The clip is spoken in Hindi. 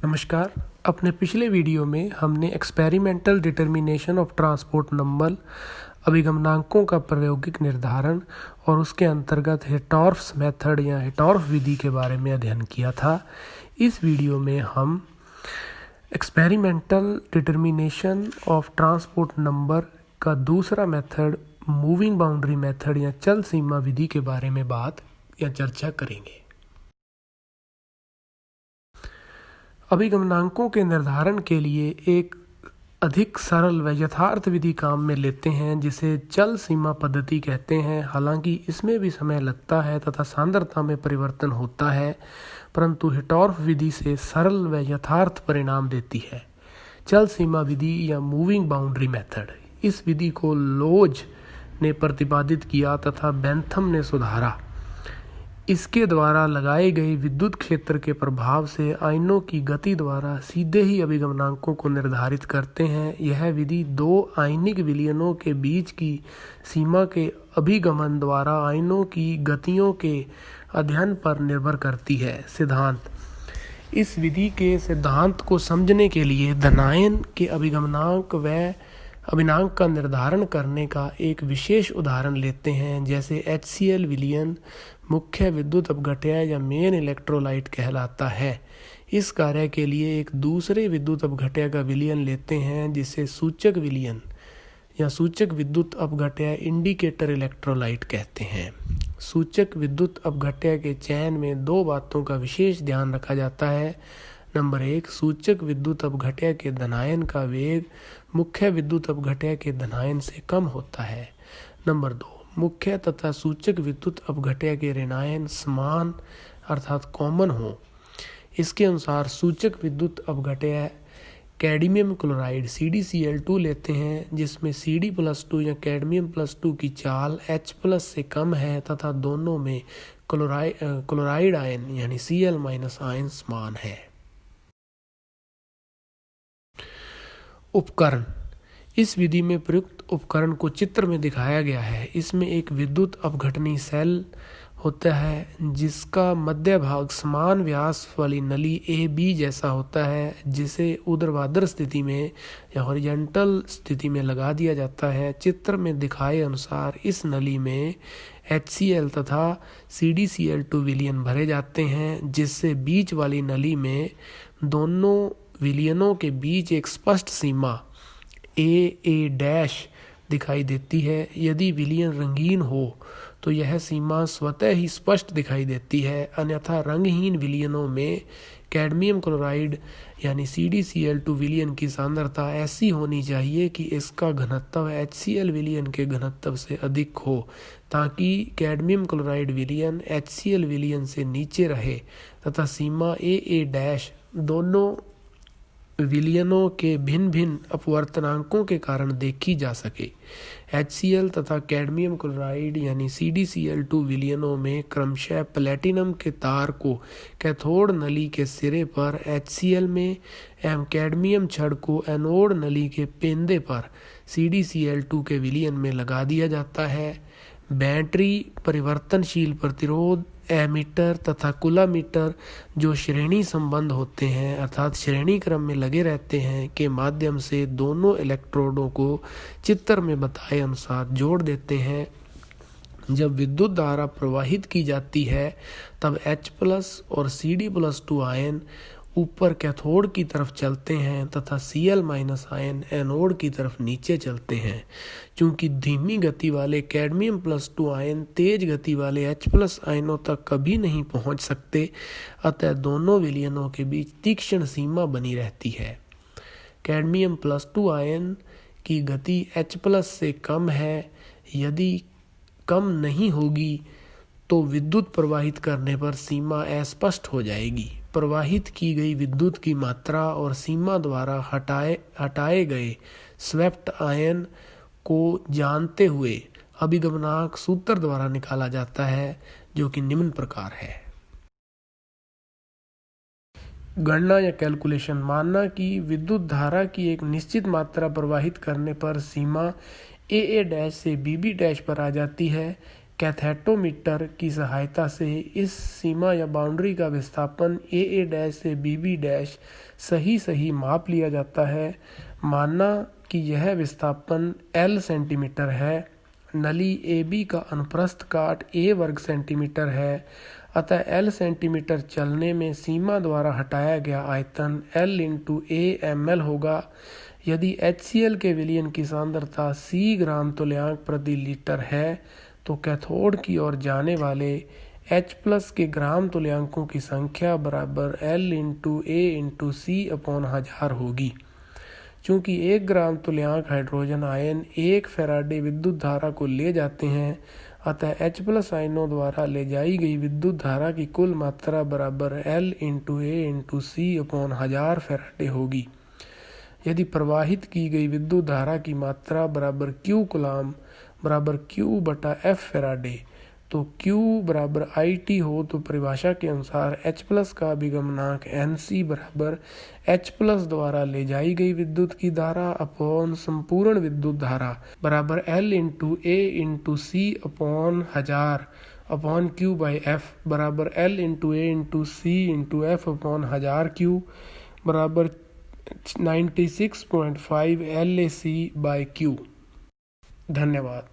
नमस्कार। अपने पिछले वीडियो में हमने experimental determination of transport number, अभिगमनांकों का प्रायोगिक निर्धारण और उसके अंतर्गत हेटॉर्फ्स मेथड या हेटॉर्फ विधि के बारे में अध्ययन किया था। इस वीडियो में हम experimental determination of transport number का दूसरा मेथड मूविंग बाउंड्री मेथड या चल सीमा विधि के बारे में बात या चर्चा करेंगे। अभिगमनांकों के निर्धारण के लिए एक अधिक सरल व यथार्थ विधि काम में लेते हैं जिसे चल सीमा पद्धति कहते हैं। हालांकि इसमें भी समय लगता है तथा सांद्रता में परिवर्तन होता है, परंतु हेटॉर्फ विधि से सरल व यथार्थ परिणाम देती है। चल सीमा विधि या मूविंग बाउंड्री मेथड, इस विधि को लोज ने प्रतिपादित किया तथा बेंथम ने सुधारा। इसके द्वारा लगाए गए विद्युत क्षेत्र के प्रभाव से आयनों की गति द्वारा सीधे ही अभिगमनांकों को निर्धारित करते हैं। यह विधि दो आयनिक विलयनों के बीच की सीमा के अभिगमन द्वारा आयनों की गतियों के अध्ययन पर निर्भर करती है। सिद्धांत: इस विधि के सिद्धांत को समझने के लिए धनायन के अभिगमनांक व अभिनांक का निर्धारण करने का एक विशेष उदाहरण लेते हैं, जैसे HCl विलयन मुख्य विद्युत अपघट्य या मेन इलेक्ट्रोलाइट कहलाता है। इस कार्य के लिए एक दूसरे विद्युत अपघट्य का विलयन लेते हैं जिसे सूचक विलयन या सूचक विद्युत अपघट्य इंडिकेटर इलेक्ट्रोलाइट कहते हैं। सूचक विद्युत अपघट्य के चयन में दो बातों का विशेष ध्यान रखा जाता है। नंबर 1, सूचक विद्युत अपघट्य के धनायन का वेग मुख्य विद्युत अपघट्य के धनायन से कम होता है। नंबर 2, मुख्य तथा सूचक विद्युत अपघट्य के ऋणायन समान अर्थात कॉमन हो। इसके अनुसार सूचक विद्युत अपघट्य कैडमियम क्लोराइड CdCl2 लेते हैं, जिसमें Cd+2 या कैडमियम+2 की चाल H+ से कम है तथा दोनों में क्लोराइड आयन यानी Cl- आयन समान है। उपकरण: इस विधि में प्रयुक्त उपकरण को चित्र में दिखाया गया है। इसमें एक विद्युत अपघटनी सेल होता है जिसका मध्य भाग समान व्यास वाली नली AB जैसा होता है, जिसे ऊर्ध्वाधर स्थिति में या हॉरिजॉन्टल स्थिति में लगा दिया जाता है। चित्र में दिखाए अनुसार इस नली में HCl तथा CdCl2 विलयन भरे जाते हैं, जिससे बीच वाली नली में दोनों विलयनों के बीच एक स्पष्ट सीमा AA' दिखाई देती है। यदि विलयन रंगीन हो तो यह सीमा स्वतः ही स्पष्ट दिखाई देती है, अन्यथा रंगहीन विलयनों में कैडमियम क्लोराइड यानी CdCl2 विलयन की सांद्रता ऐसी होनी चाहिए कि इसका घनत्व HCl विलयन के घनत्व से अधिक हो, ताकि कैडमियम क्लोराइड विलयन HCl विलयन से नीचे रहे तथा सीमा AA' दोनों विलयनों के भिन्न भिन्न अपवर्तनांकों के कारण देखी जा सके। HCl तथा कैडमियम क्लोराइड यानी CdCl2 विलयनों में क्रमशः प्लेटिनम के तार को कैथोड नली के सिरे पर HCl में एवं कैडमियम छड़ को एनोड नली के पेंदे पर CdCl2 के विलयन में लगा दिया जाता है। बैटरी परिवर्तनशील प्रतिरोध एमीटर तथा कुलामीटर जो श्रेणी संबंध होते हैं अर्थात श्रेणी क्रम में लगे रहते हैं के माध्यम से दोनों इलेक्ट्रोडों को चित्र में बताए अनुसार जोड़ देते हैं। जब विद्युत धारा प्रवाहित की जाती है तब H+ और Cd+2 आयन ऊपर कैथोड की तरफ चलते हैं तथा Cl- आयन एनोड की तरफ नीचे चलते हैं। चूंकि धीमी गति वाले कैडमियम+2 आयन तेज गति वाले H+ आयनों तक कभी नहीं पहुंच सकते, अतः दोनों विलयनों के बीच तीक्ष्ण सीमा बनी रहती है। कैडमियम+2 आयन की गति H+ से कम है। यदि कम नहीं होगी तो विद्युत प्रवाहित करने पर सीमा अस्पष्ट हो जाएगी। प्रवाहित की गई विद्युत की मात्रा और सीमा द्वारा हटाए गए स्वेप्ट आयन को जानते हुए अभिगमनांक सूत्र द्वारा निकाला जाता है, जो कि निम्न प्रकार है। गणना या कैलकुलेशन: मानना कि विद्युत धारा की एक निश्चित मात्रा प्रवाहित करने पर सीमा AA' से BB' पर आ जाती है। कैथेटोमीटर की सहायता से इस सीमा या बाउंड्री का विस्थापन AA' से BB' सही माप लिया जाता है। माना कि यह विस्थापन L सेंटीमीटर है। नली AB का अनुप्रस्थ काट A वर्ग सेंटीमीटर है, अतः L सेंटीमीटर चलने में सीमा द्वारा हटाया गया आयतन L × A ml होगा। यदि HCl के विलयन की सांद्रता C ग्राम तुल्यांक प्रति लीटर है तो कैथोड की ओर जाने वाले H+ के ग्राम तुल्यांकों की संख्या बराबर L × A × C/1000 होगी। चूँकि 1 ग्राम तुल्यांक हाइड्रोजन आयन 1 फैराडे विद्युत धारा को ले जाते हैं, अतः H+ आयनों द्वारा ले जाई गई विद्युत धारा की कुल मात्रा बराबर L × A × C/1000 फैराडे होगी। यदि प्रवाहित की गई विद्युत धारा की मात्रा बराबर Q कूलाम बराबर Q/F फैराडे तो Q बराबर IT हो तो परिभाषा के अनुसार H+ का अभिगमनांक NC बराबर H+ द्वारा ले जाई गई विद्युत की धारा अपॉन संपूर्ण विद्युत धारा बराबर L × A × C/1000 upon Q/F बराबर L × A × C × F/1000 Q बराबर 96.5 LAC/Q। धन्यवाद।